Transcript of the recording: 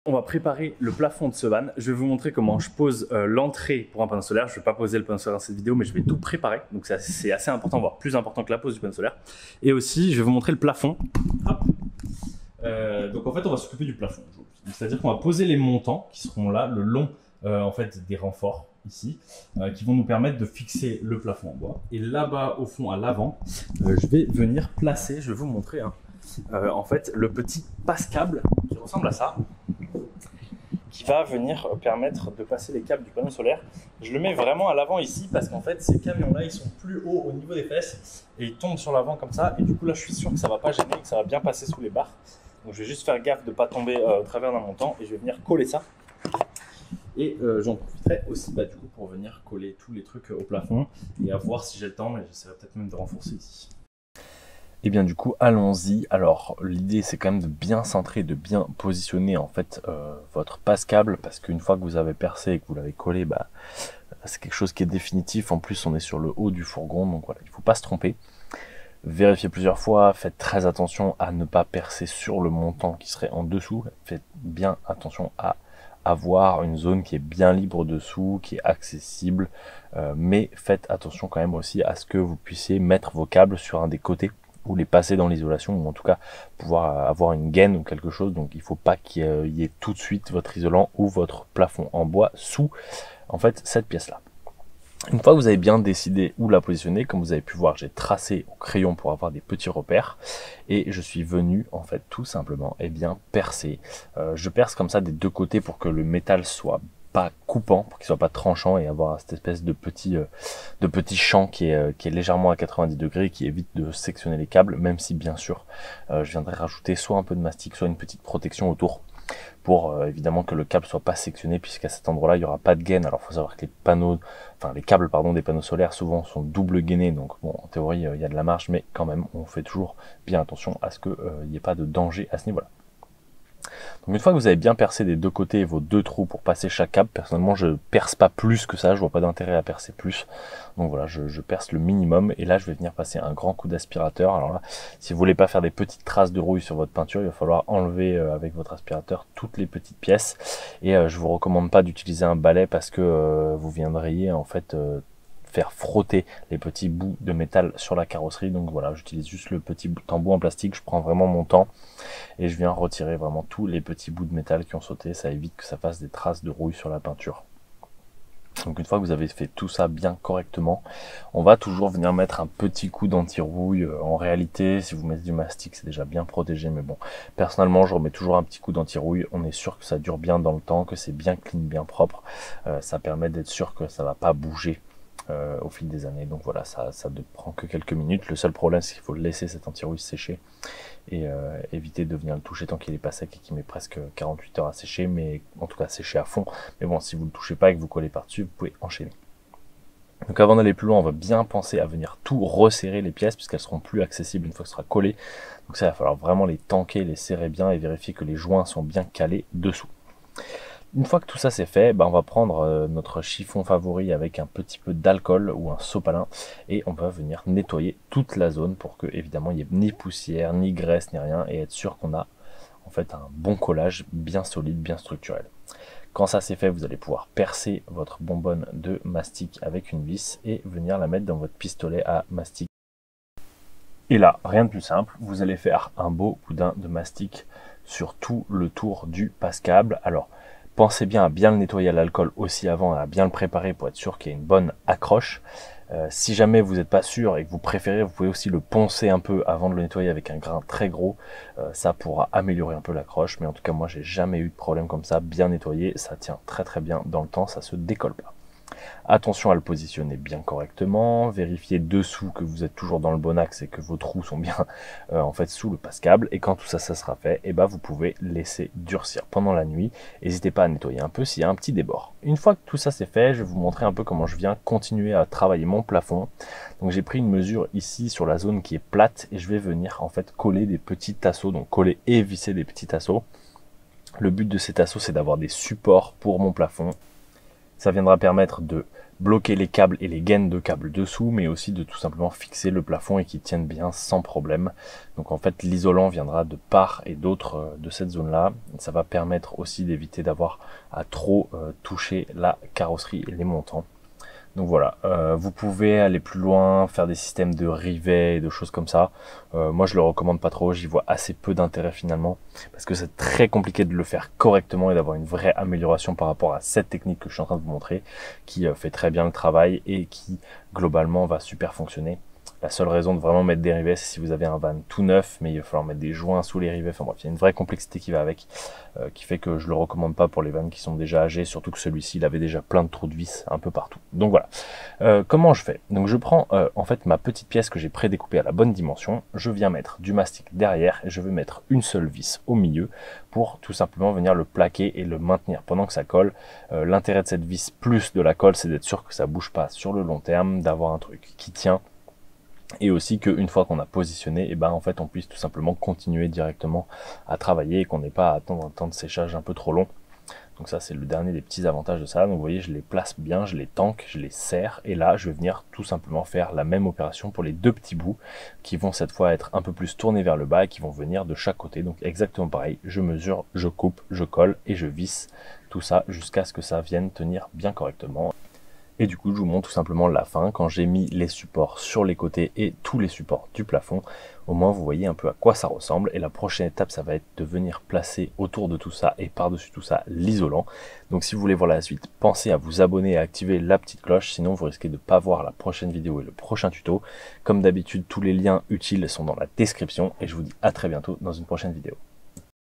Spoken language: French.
On va préparer le plafond de ce van. Je vais vous montrer comment je pose l'entrée pour un panneau solaire. Je ne vais pas poser le panneau solaire dans cette vidéo, mais je vais tout préparer. Donc c'est assez important, voire plus important que la pose du panneau solaire. Et aussi, je vais vous montrer le plafond. Donc en fait, on va s'occuper du plafond. C'est-à-dire qu'on va poser les montants qui seront là, le long en fait, des renforts ici, qui vont nous permettre de fixer le plafond en bois. Et là-bas, au fond, à l'avant, je vais venir placer, je vais vous montrer, en fait, le petit passe-câble qui ressemble à ça, qui va venir permettre de passer les câbles du panneau solaire. Je le mets vraiment à l'avant ici parce qu'en fait ces camions-là ils sont plus hauts au niveau des fesses et ils tombent sur l'avant comme ça, et du coup là je suis sûr que ça va pas gêner, que ça va bien passer sous les barres. Donc je vais juste faire gaffe de ne pas tomber au travers d'un montant et je vais venir coller ça. Et j'en profiterai aussi du coup pour venir coller tous les trucs au plafond et à voir si j'ai le temps, mais j'essaierai peut-être même de renforcer ici. Et bien du coup, allons-y. Alors l'idée c'est quand même de bien centrer, de bien positionner en fait votre passe-câble, parce qu'une fois que vous avez percé et que vous l'avez collé, c'est quelque chose qui est définitif. En plus on est sur le haut du fourgon, donc voilà, il ne faut pas se tromper. Vérifiez plusieurs fois, faites très attention à ne pas percer sur le montant qui serait en dessous. Faites bien attention à avoir une zone qui est bien libre dessous, qui est accessible, mais faites attention quand même aussi à ce que vous puissiez mettre vos câbles sur un des côtés, ou les passer dans l'isolation, ou en tout cas pouvoir avoir une gaine ou quelque chose. Donc il ne faut pas qu'il y ait tout de suite votre isolant ou votre plafond en bois sous en fait cette pièce là. Une fois que vous avez bien décidé où la positionner, comme vous avez pu voir, j'ai tracé au crayon pour avoir des petits repères, et je suis venu en fait tout simplement percer. Je perce comme ça des deux côtés pour que le métal soit pas coupant, pour qu'il soit pas tranchant, et avoir cette espèce de petit champ qui est légèrement à 90 degrés, qui évite de sectionner les câbles, même si bien sûr je viendrai rajouter soit un peu de mastic, soit une petite protection autour, pour évidemment que le câble soit pas sectionné, puisqu'à cet endroit-là il y aura pas de gaine. Alors il faut savoir que les câbles des panneaux solaires souvent sont double gainés, donc bon, en théorie il y a de la marge, mais quand même on fait toujours bien attention à ce qu'il n'y ait pas de danger à ce niveau-là. Donc une fois que vous avez bien percé des deux côtés vos deux trous pour passer chaque câble, personnellement je perce pas plus que ça, je vois pas d'intérêt à percer plus. Donc voilà, je perce le minimum, et là je vais venir passer un grand coup d'aspirateur. Alors là, si vous voulez pas faire des petites traces de rouille sur votre peinture, il va falloir enlever avec votre aspirateur toutes les petites pièces, et je vous recommande pas d'utiliser un balai, parce que vous viendriez en fait faire frotter les petits bouts de métal sur la carrosserie. Donc voilà, j'utilise juste le petit embout en plastique, je prends vraiment mon temps et je viens retirer vraiment tous les petits bouts de métal qui ont sauté. Ça évite que ça fasse des traces de rouille sur la peinture. Donc une fois que vous avez fait tout ça bien correctement, on va toujours venir mettre un petit coup d'anti-rouille. En réalité, si vous mettez du mastic, c'est déjà bien protégé, mais bon, personnellement je remets toujours un petit coup d'anti-rouille. On est sûr que ça dure bien dans le temps, que c'est bien clean, bien propre. Ça permet d'être sûr que ça va pas bouger au fil des années. Donc voilà, ça ne prend que quelques minutes. Le seul problème, c'est qu'il faut laisser cet anti-rouille sécher, et éviter de venir le toucher tant qu'il est pas sec et qu'il met presque 48 heures à sécher, mais en tout cas sécher à fond. Mais bon, si vous le touchez pas et que vous collez par dessus, vous pouvez enchaîner. Donc avant d'aller plus loin, on va bien penser à venir tout resserrer les pièces, puisqu'elles seront plus accessibles une fois que ce sera collé. Donc ça, il va falloir vraiment les tanker, les serrer bien et vérifier que les joints sont bien calés dessous. Une fois que tout ça c'est fait, on va prendre notre chiffon favori avec un petit peu d'alcool ou un sopalin, et on va venir nettoyer toute la zone pour que évidemment il n'y ait ni poussière, ni graisse, ni rien, et être sûr qu'on a en fait un bon collage bien solide, bien structurel. Quand ça c'est fait, vous allez pouvoir percer votre bonbonne de mastic avec une vis et venir la mettre dans votre pistolet à mastic. Et là, rien de plus simple, vous allez faire un beau boudin de mastic sur tout le tour du passe-câble. Alors, pensez bien à bien le nettoyer à l'alcool aussi avant, à bien le préparer pour être sûr qu'il y ait une bonne accroche. Si jamais vous n'êtes pas sûr et que vous préférez, vous pouvez aussi le poncer un peu avant de le nettoyer avec un grain très gros. Ça pourra améliorer un peu l'accroche, mais en tout cas moi j'ai jamais eu de problème comme ça. Bien nettoyé, ça tient très très bien dans le temps, ça se décolle pas. Attention à le positionner bien correctement, vérifiez dessous que vous êtes toujours dans le bon axe et que vos trous sont bien en fait sous le passe-câble. Et quand tout ça, ça sera fait, vous pouvez laisser durcir pendant la nuit. N'hésitez pas à nettoyer un peu s'il y a un petit débord. Une fois que tout ça c'est fait, je vais vous montrer un peu comment je viens continuer à travailler mon plafond. Donc j'ai pris une mesure ici sur la zone qui est plate, et je vais venir en fait coller des petits tasseaux, donc coller et visser des petits tasseaux. Le but de ces tasseaux, c'est d'avoir des supports pour mon plafond. Ça viendra permettre de bloquer les câbles et les gaines de câbles dessous, mais aussi de tout simplement fixer le plafond et qu'il tienne bien sans problème. Donc en fait, l'isolant viendra de part et d'autre de cette zone-là. Ça va permettre aussi d'éviter d'avoir à trop toucher la carrosserie et les montants. Donc voilà, vous pouvez aller plus loin, faire des systèmes de rivets et de choses comme ça. Moi je le recommande pas trop, j'y vois assez peu d'intérêt finalement, parce que c'est très compliqué de le faire correctement et d'avoir une vraie amélioration par rapport à cette technique que je suis en train de vous montrer, qui fait très bien le travail et qui globalement va super fonctionner. La seule raison de vraiment mettre des rivets, c'est si vous avez un van tout neuf, mais il va falloir mettre des joints sous les rivets. Enfin bref, il y a une vraie complexité qui va avec, qui fait que je le recommande pas pour les vannes qui sont déjà âgés, surtout que celui-ci, il avait déjà plein de trous de vis un peu partout. Donc voilà. Comment je fais? Donc je prends en fait ma petite pièce que j'ai prédécoupée à la bonne dimension, je viens mettre du mastic derrière et je vais mettre une seule vis au milieu pour tout simplement venir le plaquer et le maintenir pendant que ça colle. L'intérêt de cette vis plus de la colle, c'est d'être sûr que ça bouge pas sur le long terme, d'avoir un truc qui tient. Et aussi qu'une fois qu'on a positionné, et ben en fait on puisse tout simplement continuer directement à travailler et qu'on n'ait pas à attendre un temps de séchage un peu trop long. Donc ça c'est le dernier des petits avantages de ça. Donc vous voyez, je les place bien, je les tanque, je les serre, et là je vais venir tout simplement faire la même opération pour les deux petits bouts qui vont cette fois être un peu plus tournés vers le bas et qui vont venir de chaque côté. Donc exactement pareil, je mesure, je coupe, je colle et je visse tout ça jusqu'à ce que ça vienne tenir bien correctement. Et du coup, je vous montre tout simplement la fin, quand j'ai mis les supports sur les côtés et tous les supports du plafond. Au moins, vous voyez un peu à quoi ça ressemble. Et la prochaine étape, ça va être de venir placer autour de tout ça et par-dessus tout ça l'isolant. Donc si vous voulez voir la suite, pensez à vous abonner et à activer la petite cloche, sinon vous risquez de ne pas voir la prochaine vidéo et le prochain tuto. Comme d'habitude, tous les liens utiles sont dans la description et je vous dis à très bientôt dans une prochaine vidéo.